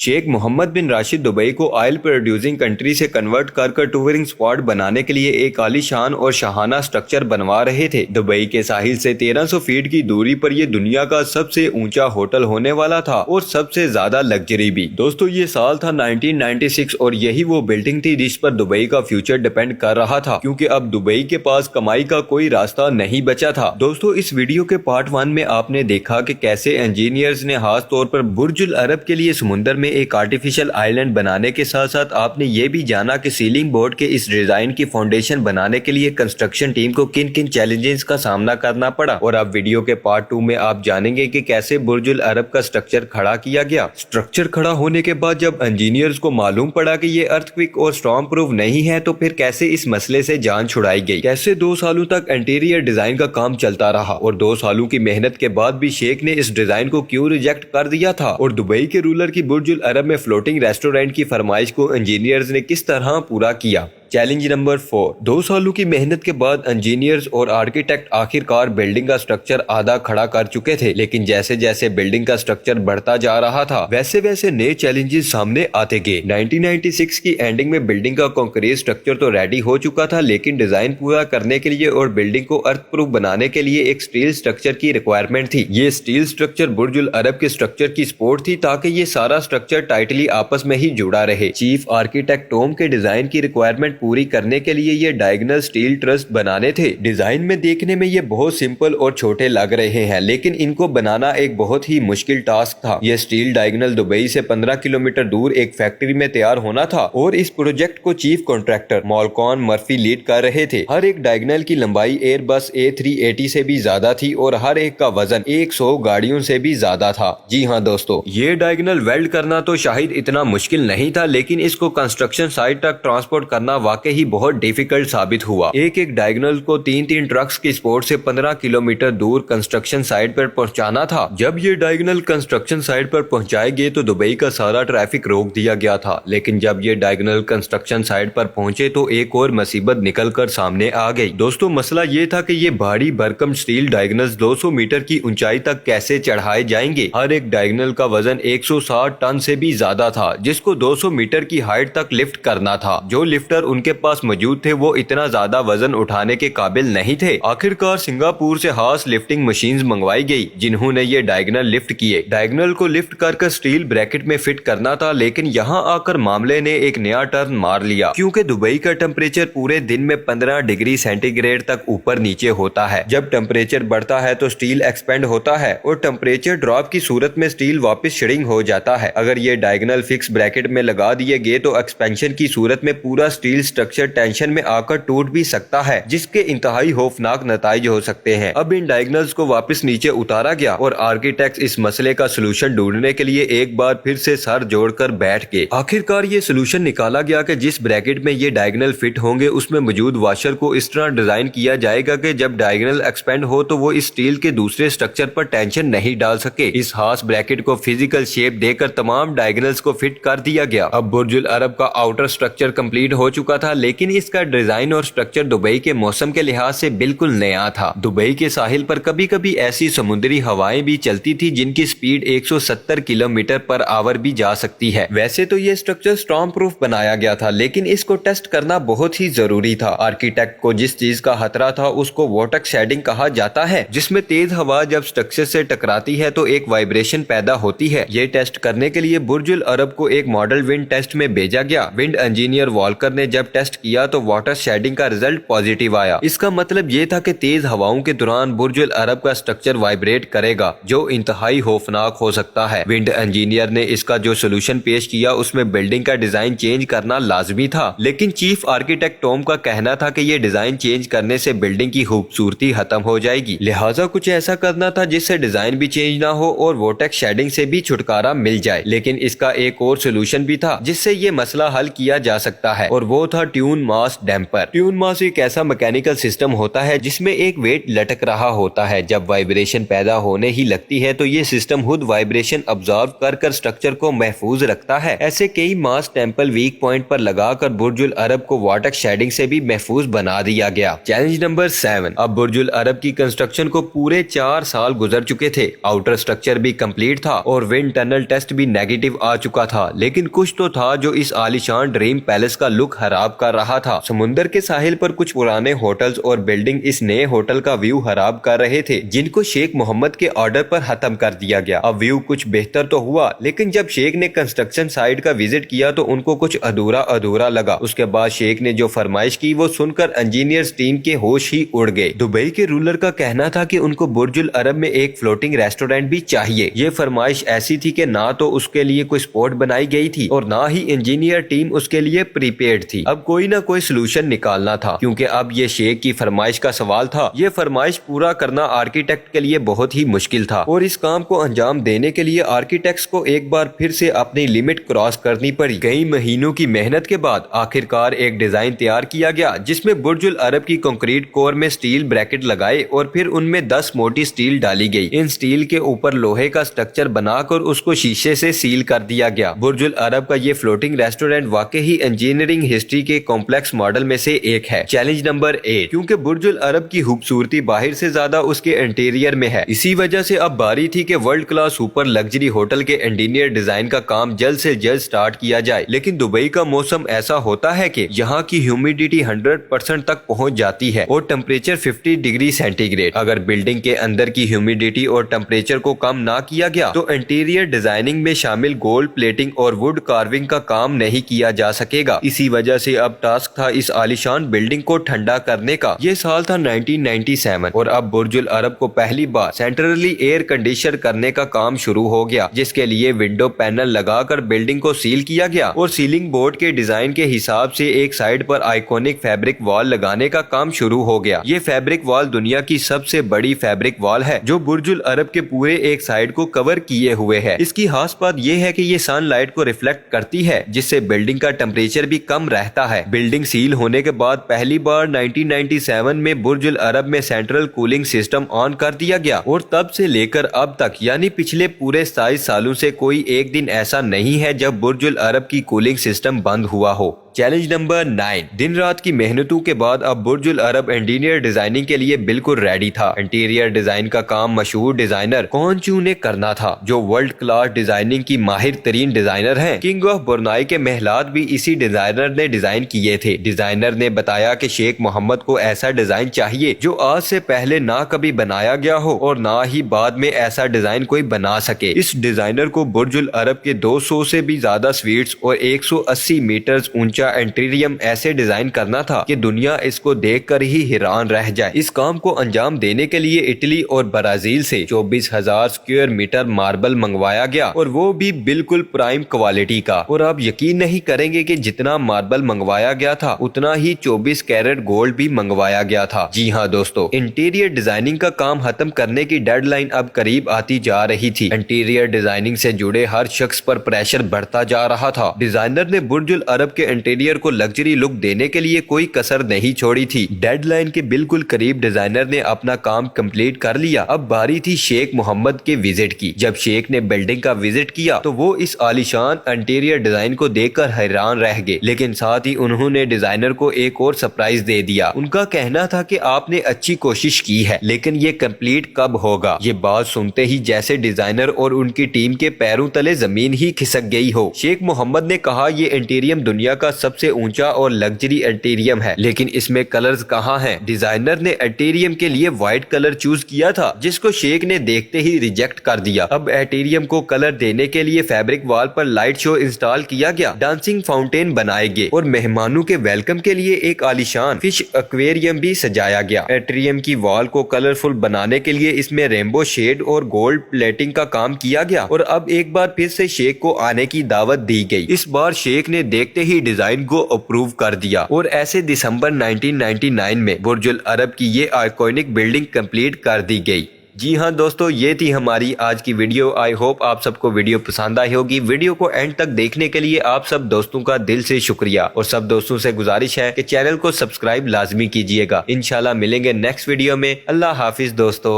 शेख मोहम्मद बिन Rashid Dubai को oil producing country से convert कर टूरिंग स्पॉट बनाने के लिए एक आलीशान और शाहाना स्ट्रक्चर बनवा रहे थे। दुबई के साहिल से 1300 फीट की दूरी पर यह दुनिया का सबसे ऊंचा होटल होने वाला था और सबसे ज्यादा लग्जरी भी। दोस्तों ये साल था 1996 और यही वो बिल्डिंग थी जिस पर दुबई का फ्यूचर डिपेंड कर रहा था, क्योंकि अब दुबई के पास कमाई का कोई रास्ता नहीं बचा था। दोस्तों इस वीडियो के पार्ट 1 में आपने देखा कि कैसे इंजीनियर्स ने खास तौर पर बुर्जुल अरब के लिए समुंदर में एक आर्टिफिशियल आइलैंड बनाने के साथ साथ आपने ये भी जाना कि सीलिंग बोर्ड के इस डिजाइन की फाउंडेशन बनाने के लिए कंस्ट्रक्शन टीम को किन किन चैलेंजेस का सामना करना पड़ा। और अब वीडियो के पार्ट 2 में आप जानेंगे कि कैसे बुर्जुल अरब का स्ट्रक्चर खड़ा किया गया। स्ट्रक्चर खड़ा होने के बाद जब इंजीनियर्स को मालूम पड़ा कि ये अर्थक्वेक और स्टॉर्म प्रूफ नहीं है, तो फिर कैसे इस मसले से जान छुड़ाई गई। कैसे 2 सालों तक इंटीरियर डिजाइन का काम चलता रहा और 2 सालों की मेहनत के बाद भी शेख ने इस डिजाइन को क्यों रिजेक्ट कर दिया था, और दुबई के रूलर की बुर्जुल अरब में फ्लोटिंग रेस्टोरेंट की फरमाइश को इंजीनियर्स ने किस तरह पूरा किया। Challenge number 4। 2 सालों की मेहनत के बाद इंजीनियर्स और आर्किटेक्ट आखिरकार बिल्डिंग का स्ट्रक्चर आधा खड़ा कर चुके थे, लेकिन जैसे जैसे बिल्डिंग का स्ट्रक्चर बढ़ता जा रहा था वैसे वैसे नए चैलेंजेस सामने आते गए। 1996 की एंडिंग में बिल्डिंग का कंक्रीट स्ट्रक्चर तो रेडी हो चुका था, लेकिन डिजाइन पूरा करने के लिए और बिल्डिंग को अर्थ प्रूफ बनाने के लिए एक स्टील स्ट्रक्चर की रिक्वायरमेंट थी। ये स्टील स्ट्रक्चर बुर्जुल अरब के स्ट्रक्चर की सपोर्ट थी ताकि ये सारा स्ट्रक्चर टाइटली आपस में ही जुड़ा रहे। चीफ आर्किटेक्ट टॉम के डिजाइन की रिक्वायरमेंट पूरी करने के लिए ये डायगोनल स्टील ट्रस बनाने थे। डिजाइन में देखने में ये बहुत सिंपल और छोटे लग रहे हैं, लेकिन इनको बनाना एक बहुत ही मुश्किल टास्क था। ये स्टील डायगोनल दुबई से 15 किलोमीटर दूर एक फैक्ट्री में तैयार होना था और इस प्रोजेक्ट को चीफ कॉन्ट्रैक्टर मॉलकॉन मर्फी लीड कर रहे थे। हर एक डायगोनल की लंबाई एयरबस A380 से भी ज्यादा थी और हर एक का वजन 100 गाड़ियों से भी ज्यादा था। जी हाँ दोस्तों, ये डायगोनल वेल्ड करना तो शायद इतना मुश्किल नहीं था, लेकिन इसको कंस्ट्रक्शन साइट तक ट्रांसपोर्ट करना वाकई ही बहुत डिफिकल्ट साबित हुआ। एक एक डायगोनल को 3-3 ट्रक्स की सपोर्ट से 15 किलोमीटर दूर कंस्ट्रक्शन साइट पर पहुंचाना था। जब ये डायगोनल कंस्ट्रक्शन साइट पर पहुंचाए गए तो दुबई का सारा ट्रैफिक रोक दिया गया था, लेकिन जब ये डायगोनल कंस्ट्रक्शन साइट पर पहुंचे तो एक और मुसीबत निकल कर सामने आ गई। दोस्तों मसला ये था कि ये भारी भरकम स्टील डायगोनल्स 200 मीटर की ऊंचाई तक कैसे चढ़ाए जाएंगे। हर एक डायगोनल का वजन 160 टन से भी ज्यादा था, जिसको 200 मीटर की हाइट तक लिफ्ट करना था। जो लिफ्टर उनके पास मौजूद थे वो इतना ज्यादा वजन उठाने के काबिल नहीं थे। आखिरकार सिंगापुर से खास लिफ्टिंग मशीन्स मंगवाई गई, जिन्होंने ये डायगोनल लिफ्ट किए। डायगोनल को लिफ्ट कर स्टील ब्रैकेट में फिट करना था, लेकिन यहाँ आकर मामले ने एक नया टर्न मार लिया, क्योंकि दुबई का टेम्परेचर पूरे दिन में 15 डिग्री सेंटीग्रेड तक ऊपर नीचे होता है। जब टेम्परेचर बढ़ता है तो स्टील एक्सपेंड होता है और टेम्परेचर ड्रॉप की सूरत में स्टील वापस श्रिंक हो जाता है। अगर ये डायगोनल फिक्स ब्रैकेट में लगा दिए गए तो एक्सपेंशन की सूरत में पूरा स्टील स्ट्रक्चर टेंशन में आकर टूट भी सकता है, जिसके इंतहाई खौफनाक नताइज हो सकते हैं। अब इन डायगोनल्स को वापस नीचे उतारा गया और आर्किटेक्ट इस मसले का सलूशन ढूंढने के लिए एक बार फिर से सर जोड़कर बैठ गए। आखिरकार ये सलूशन निकाला गया कि जिस ब्रैकेट में ये डायगोनल फिट होंगे उसमें मौजूद वाशर को इस तरह डिजाइन किया जाएगा कि जब डायगोनल एक्सपेंड हो तो वो इस स्टील के दूसरे स्ट्रक्चर पर टेंशन नहीं डाल सके। इस खास ब्रैकेट को फिजिकल शेप देकर तमाम डायगोनल्स को फिट कर दिया गया। अब बुर्जुल अरब का आउटर स्ट्रक्चर कंप्लीट हो चुका था, लेकिन इसका डिजाइन और स्ट्रक्चर दुबई के मौसम के लिहाज से बिल्कुल नया था। दुबई के साहिल पर कभी कभी ऐसी समुद्री हवाएं भी चलती थी जिनकी स्पीड 170 किलोमीटर पर आवर भी जा सकती है। वैसे तो ये स्ट्रक्चर स्टॉर्म प्रूफ बनाया गया था, लेकिन इसको टेस्ट करना बहुत ही जरूरी था। आर्किटेक्ट को जिस चीज का खतरा था उसको वोर्टेक्स शेडिंग कहा जाता है, जिसमें तेज हवा जब स्ट्रक्चर से टकराती है तो एक वाइब्रेशन पैदा होती है। ये टेस्ट करने के लिए बुर्जुल अरब को एक मॉडल विंड टेस्ट में भेजा गया। विंड इंजीनियर वॉल्कर ने जब टेस्ट किया तो वाटर शेडिंग का रिजल्ट पॉजिटिव आया। इसका मतलब ये था कि तेज हवाओं के दौरान बुर्जुल अरब का स्ट्रक्चर वाइब्रेट करेगा, जो इंतहाई खौफनाक हो सकता है। विंड इंजीनियर ने इसका जो सोल्यूशन पेश किया उसमें बिल्डिंग का डिजाइन चेंज करना लाजमी था, लेकिन चीफ आर्किटेक्ट टॉम का कहना था कि ये डिजाइन चेंज करने से बिल्डिंग की खूबसूरती खत्म हो जाएगी, लिहाजा कुछ ऐसा करना था जिससे डिजाइन भी चेंज ना हो और वोर्टेक्स शेडिंग से भी छुटकारा मिल जाए। लेकिन इसका एक और सोल्यूशन भी था जिससे ये मसला हल किया जा सकता है, और वो تھا ٹیون ماس ڈیمپر۔ ٹیون ماس ایک ایسا میکینیکل سسٹم ہوتا ہے جس میں ایک ویٹ لٹک رہا ہوتا ہے۔ جب وائبریشن پیدا ہونے ہی لگتی ہے تو یہ سسٹم خود وائبریشن ابزارو کر سٹرکچر کو محفوظ رکھتا ہے۔ ایسے کئی ماس ٹیمپل ویک پوائنٹ پر لگا کر برج العرب کو واٹر شیڈنگ سے بھی محفوظ بنا دیا گیا۔ Challenge number 7۔ اب برج العرب کی کنسٹرکشن کو پورے 4 سال گزر چکے تھے۔ آؤٹر سٹرکچر بھی کمپلیٹ تھا اور ونڈ ٹنل ٹیسٹ بھی نیگیٹو آ چکا تھا، لیکن کچھ تو تھا جو اس عالیشان ڈریم پیلس کا لک خراب کر رہا تھا۔ سمندر کے ساحل پر کچھ پرانے ہوٹلز اور بلڈنگ اس نئے ہوٹل کا ویو خراب کر رہے تھے، جن کو شیخ محمد کے آرڈر پر ختم کر دیا گیا۔ اب ویو کچھ بہتر تو ہوا، لیکن جب شیخ نے کنسٹرکشن سائٹ کا وزٹ کیا تو ان کو کچھ ادھورا لگا۔ اس کے بعد شیخ نے جو فرمائش کی وہ سن کر انجینئرز ٹیم کے ہوش ہی اڑ گئے۔ دبئی کے رولر کا کہنا تھا کہ ان کو برج العرب میں ایک فلوٹنگ ریسٹورینٹ بھی چاہیے۔ یہ فرمائش ایسی تھی کہ نہ تو اس کے لیے کوئی سپورٹ بنائی گئی تھی اور نہ ہی انجینئر ٹیم اس کے لیے پریپیئرڈ تھی۔ اب کوئی نہ کوئی سلوشن نکالنا تھا، کیونکہ اب یہ شیخ کی فرمائش کا سوال تھا۔ یہ فرمائش پورا کرنا آرکیٹیکٹ کے لیے بہت ہی مشکل تھا اور اس کام کو انجام دینے کے لیے آرکیٹیکٹس کو ایک بار پھر سے اپنی لمٹ کراس کرنی پڑی۔ کئی مہینوں کی محنت کے بعد آخرکار ایک ڈیزائن تیار کیا گیا جس میں برج العرب کی کنکریٹ کور میں سٹیل بریکٹ لگائے اور پھر ان میں 10 موٹی سٹیل ڈالی گئی۔ ان سٹیل کے اوپر لوہے کا سٹرکچر بنا کر اس کو شیشے سے سیل کر دیا گیا۔ برج العرب کا یہ فلوٹنگ ریسٹورینٹ واقعی انجینئرنگ ہسٹری کے کمپلیکس ماڈل میں سے ایک ہے۔ Challenge number 8۔ کیونکہ برج العرب کی خوبصورتی باہر سے زیادہ اس کے انٹیریئر میں ہے، اسی وجہ سے اب باری تھی کہ world class super luxury hotel کے انٹیریئر ڈیزائن کا کام جلد سے جلد سٹارٹ کیا جائے۔ لیکن دبئی کا موسم ایسا ہوتا ہے کہ یہاں کی ہیومیڈیٹی 100% تک پہنچ جاتی ہے اور ٹمپریچر 50 ڈگری سینٹی گریڈ۔ اگر بلڈنگ کے اندر کی ہیومیڈیٹی اور ٹمپریچر کو کم نہ کیا گیا تو انٹیریئر ڈیزائننگ میں شامل گولڈ پلیٹنگ اور ووڈ کارونگ کا کام نہیں کیا جا سکے گا۔ اسی وجہ سے اب ٹاسک تھا اس عالیشان بلڈنگ کو ٹھنڈا کرنے کا۔ یہ سال تھا 1997 اور اب برج العرب کو پہلی بار سینٹرلی ایئر کنڈیشن کرنے کا کام شروع ہو گیا، جس کے لیے ونڈو پینل لگا کر بلڈنگ کو سیل کیا گیا اور سیلنگ بورڈ کے ڈیزائن کے حساب سے ایک سائڈ پر آئیکونک فیبرک وال لگانے کا کام شروع ہو گیا۔ یہ فیبرک وال دنیا کی سب سے بڑی فیبرک وال ہے جو برج العرب کے پورے ایک سائڈ کو کور کیے ہوئے ہے۔ اس کی خاص بات یہ ہے کہ یہ سن لائٹ کو ریفلیکٹ کرتی ہے، جس سے بلڈنگ کا ٹمپریچر بھی کم رہتا ہے۔ بلڈنگ سیل ہونے کے بعد پہلی بار 1997 میں برج العرب میں سینٹرل کولنگ سسٹم آن کر دیا گیا اور تب سے لے کر اب تک یعنی پچھلے پورے 27 سالوں سے کوئی ایک دن ایسا نہیں ہے جب برج العرب کی کولنگ سسٹم بند ہوا ہو۔ Challenge number 9۔ دن رات کی محنتوں کے بعد اب برج العرب انٹیریئر ڈیزائننگ کے لیے بالکل ریڈی تھا۔ انٹیریئر ڈیزائن کا کام مشہور ڈیزائنر کون چو نے کرنا تھا، جو ورلڈ کلاس ڈیزائننگ کی ماہر ترین ڈیزائنر ہیں۔ کنگ آف برونائی کے محلات بھی اسی ڈیزائنر نے ڈیزائن کیے تھے۔ ڈیزائنر نے بتایا کہ شیخ محمد کو ایسا ڈیزائن چاہیے جو آج سے پہلے نہ کبھی بنایا گیا ہو اور نہ ہی بعد میں ایسا ڈیزائن کوئی بنا سکے۔ اس ڈیزائنر کو برج العرب کے 200 سے بھی زیادہ سویٹس اور 180 میٹرز اونچا انٹیریم ایسے ڈیزائن کرنا تھا کہ دنیا اس کو دیکھ کر ہی حیران رہ جائے۔ اس کام کو انجام دینے کے لیے اٹلی اور برازیل سے 24,000 اسکوائر میٹر ماربل منگوایا گیا اور وہ بھی بالکل پرائم کوالٹی کا۔ اور آپ یقین نہیں کریں گے کہ جتنا ماربل منگوایا گیا تھا اتنا ہی 24 کیرٹ گولڈ بھی منگوایا گیا تھا۔ جی ہاں دوستو، انٹیریئر ڈیزائننگ کا کام ختم کرنے کی ڈیڈ لائن اب قریب آتی جا رہی تھی۔ انٹیریئر ڈیزائننگ سے جڑے ہر شخص پر پریشر بڑھتا جا رہا تھا۔ ڈیزائنر نے برج العرب کے انٹیریئر کو لگژری لک دینے کے لیے کوئی کسر نہیں چھوڑی تھی۔ ڈیڈ لائن کے بالکل قریب ڈیزائنر نے اپنا کام کمپلیٹ کر لیا۔ اب باری تھی شیخ محمد کے وزٹ کی۔ جب شیخ نے بلڈنگ کا وزٹ کیا تو وہ اس عالیشان انٹیریئر ڈیزائن کو دیکھ کر حیران رہ گئے، لیکن ساتھ ہی انہوں نے ڈیزائنر کو ایک اور سرپرائز دے دیا۔ ان کا کہنا تھا کہ آپ نے اچھی کوشش کی ہے، لیکن یہ کمپلیٹ کب ہوگا؟ یہ بات سنتے ہی جیسے ڈیزائنر اور ان کی ٹیم کے پیروں تلے زمین ہی کھسک گئی ہو۔ شیخ محمد نے کہا، یہ انٹیریم دنیا کا سب سے اونچا اور لگژری انٹیریم ہے، لیکن اس میں کلرز کہاں ہیں؟ ڈیزائنر نے انٹیریم کے لیے وائٹ کلر چوز کیا تھا، جس کو شیخ نے دیکھتے ہی ریجیکٹ کر دیا۔ اب انٹیریم کو کلر دینے کے لیے فیبرک وال پر لائٹ شو انسٹال کیا گیا، ڈانسنگ فاؤنٹین بنائے گئے اور مہمانوں کے ویلکم کے لیے ایک عالیشان فش ایکویریم بھی سجایا گیا۔ انٹیریم کی وال کو کلرفل بنانے کے لیے اس میں رینبو شیڈ اور گولڈ پلیٹنگ کا کام کیا گیا اور اب ایک بار پھر سے شیخ کو آنے کی دعوت دی گئی۔ اس بار شیخ نے دیکھتے ہی ڈیزائن کو اپروو کر دیا اور ایسے دسمبر 1999 میں برج العرب کی یہ آئیکونک بلڈنگ کمپلیٹ کر دی گئی۔ جی ہاں دوستو، یہ تھی ہماری آج کی ویڈیو۔ آئی ہوپ آپ سب کو ویڈیو پسند آئی ہوگی۔ ویڈیو کو اینڈ تک دیکھنے کے لیے آپ سب دوستوں کا دل سے شکریہ، اور سب دوستوں سے گزارش ہے کہ چینل کو سبسکرائب لازمی کیجئے گا۔ انشاءاللہ ملیں گے نیکسٹ ویڈیو میں۔ اللہ حافظ دوستو۔